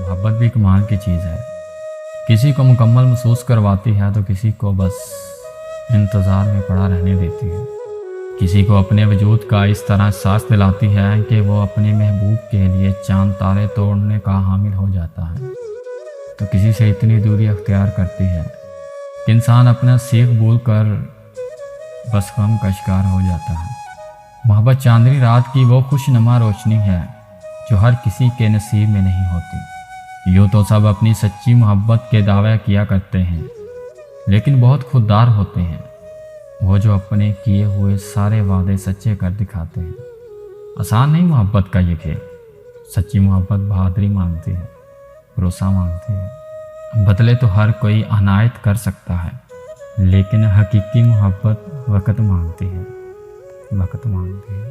محبت بھی کمال کی چیز ہے، کسی کو مکمل محسوس کرواتی ہے تو کسی کو بس انتظار میں پڑا رہنے دیتی ہے، کسی کو اپنے وجود کا اس طرح احساس دلاتی ہے کہ وہ اپنے محبوب کے لیے چاند تارے توڑنے کا حامل ہو جاتا ہے، تو کسی سے اتنی دوری اختیار کرتی ہے کہ انسان اپنا سیخ بھول کر بس غم کا شکار ہو جاتا ہے۔ محبت چاندنی رات کی وہ خوش نما روشنی ہے جو ہر کسی کے نصیب میں نہیں ہوتی۔ یوں تو سب اپنی سچی محبت کے دعوے کیا کرتے ہیں، لیکن بہت خوددار ہوتے ہیں وہ جو اپنے کیے ہوئے سارے وعدے سچے کر دکھاتے ہیں۔ آسان نہیں محبت کا یہ کھیل، سچی محبت بہادری مانگتی ہے، بھروسہ مانگتی ہے۔ بدلے تو ہر کوئی عنایت کر سکتا ہے، لیکن حقیقی محبت وقت مانگتی ہے، وقت مانگتی ہے۔